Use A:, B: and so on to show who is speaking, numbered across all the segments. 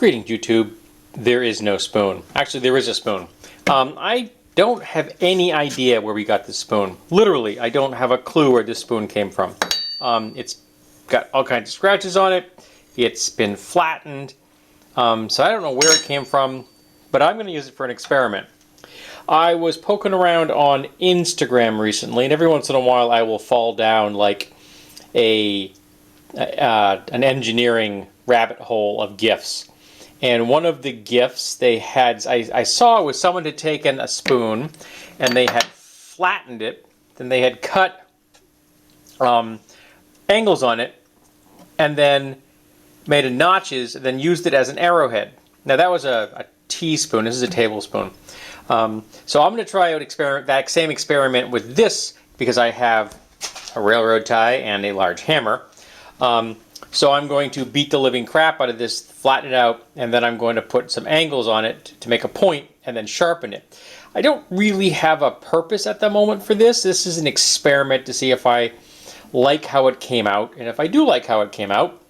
A: Greeting YouTube. There is no spoon. Actually, there is a spoon. I don't have any idea where we got this spoon. Literally, I don't have a clue where this spoon came from. It's got all kinds of scratches on it. It's been flattened. So I don't know where it came from, but I'm going to use it for an experiment. I was poking around on Instagram recently, and every once in a while I will fall down like an engineering rabbit hole of GIFs. And one of the GIFs they had, I saw, was someone had taken a spoon and they had flattened it, then they had cut angles on it, and then made a notches, and then used it as an arrowhead. Now that was a teaspoon. This is a tablespoon. So I'm going to try out that same experiment with this because I have a railroad tie and a large hammer. So I'm going to beat the living crap out of this, flatten it out, and then I'm going to put some angles on it to make a point and then sharpen it. I don't really have a purpose at the moment for this. This is an experiment to see if I like how it came out. And if I do like how it came out,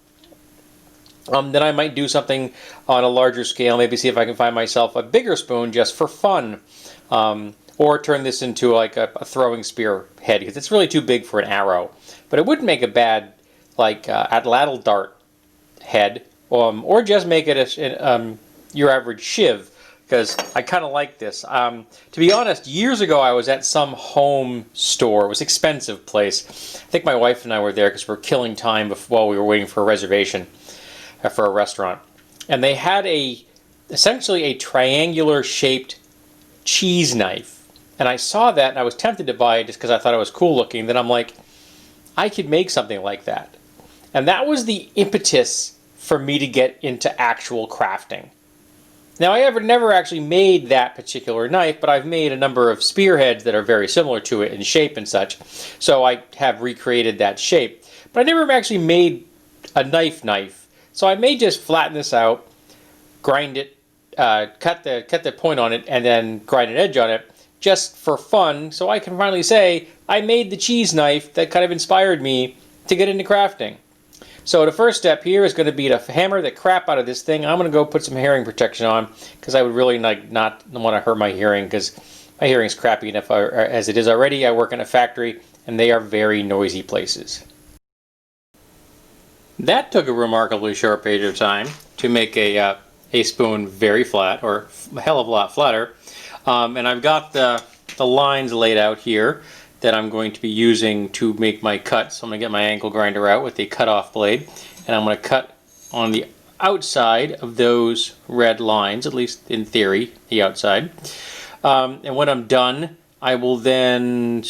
A: then I might do something on a larger scale, maybe see if I can find myself a bigger spoon just for fun. Or turn this into like a throwing spear head, because it's really too big for an arrow. But it wouldn't make a bad like atlatl dart head, or just make it your average Shiv, because I kind of like this. To be honest, years ago I was at some home store. It was an expensive place. I think my wife and I were there because we were killing time while we were waiting for a reservation for a restaurant. And they had essentially a triangular shaped cheese knife. And I saw that and I was tempted to buy it just because I thought it was cool looking. Then I'm like, I could make something like that. And that was the impetus for me to get into actual crafting. Now, I never actually made that particular knife, but I've made a number of spearheads that are very similar to it in shape and such. So I have recreated that shape. But I never actually made a knife. So I may just flatten this out, grind it, cut the point on it, and then grind an edge on it just for fun, so I can finally say I made the cheese knife that kind of inspired me to get into crafting. So the first step here is going to be to hammer the crap out of this thing. I'm going to go put some hearing protection on because I would really not want to hurt my hearing, because my hearing is crappy enough as it is already. I work in a factory and they are very noisy places. That took a remarkably short period of time to make a spoon very flat, or a hell of a lot flatter. And I've got the lines laid out here that I'm going to be using to make my cut. So I'm going to get my angle grinder out with the cut-off blade, and I'm going to cut on the outside of those red lines, at least in theory, the outside. And when I'm done, I will then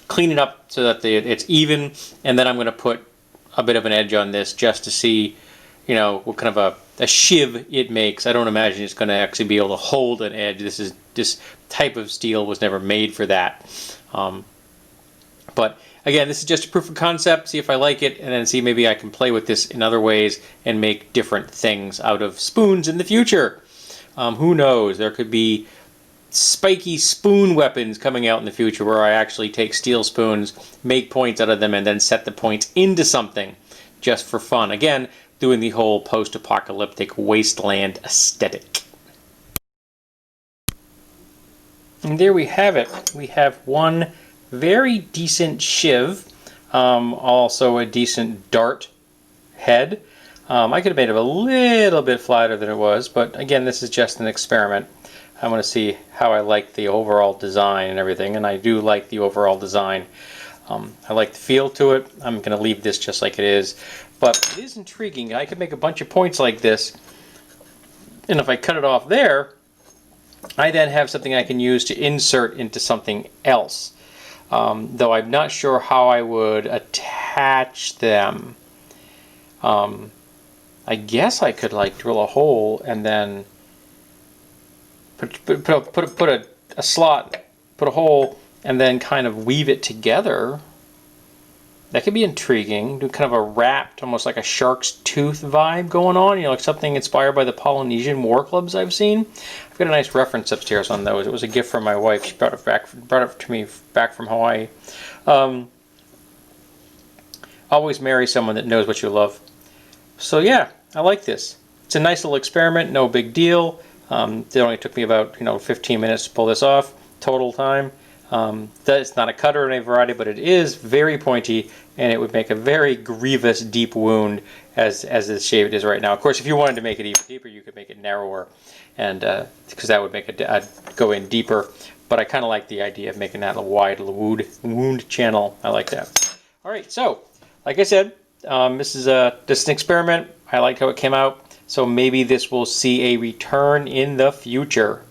A: clean it up so that it's even, and then I'm going to put a bit of an edge on this just to see, you know, what kind of a Shiv it makes. I don't imagine it's going to actually be able to hold an edge. This type of steel was never made for that. But again, this is just a proof of concept, see if I like it, and then see maybe I can play with this in other ways and make different things out of spoons in the future. Who knows? There could be spiky spoon weapons coming out in the future where I actually take steel spoons, make points out of them, and then set the points into something just for fun. Again, doing the whole post-apocalyptic wasteland aesthetic. And there we have it. We have one very decent Shiv, also a decent dart head. I could have made it a little bit flatter than it was, but again, this is just an experiment. I want to see how I like the overall design and everything, and I do like the overall design. I like the feel to it. I'm going to leave this just like it is, but it is intriguing. I could make a bunch of points like this, and if I cut it off there, I then have something I can use to insert into something else. Though I'm not sure how I would attach them. I guess I could like drill a hole and then put a slot, put a hole, and then kind of weave it together. That could be intriguing. Do kind of a wrapped, almost like a shark's tooth vibe going on. You know, like something inspired by the Polynesian war clubs I've seen. I've got a nice reference upstairs on those. It was a gift from my wife. She brought it to me back from Hawaii. Always marry someone that knows what you love. So yeah, I like this. it's a nice little experiment, no big deal. It only took me about 15 minutes to pull this off total time. It's not a cutter or any variety, but it is very pointy, and it would make a very grievous deep wound as this shaved is right now. Of course, if you wanted to make it even deeper, you could make it narrower, and because that would make it go in deeper. But I kind of like the idea of making that a wide wound channel. I like that. All right, so like I said, this is just an experiment. I liked how it came out, so maybe this will see a return in the future.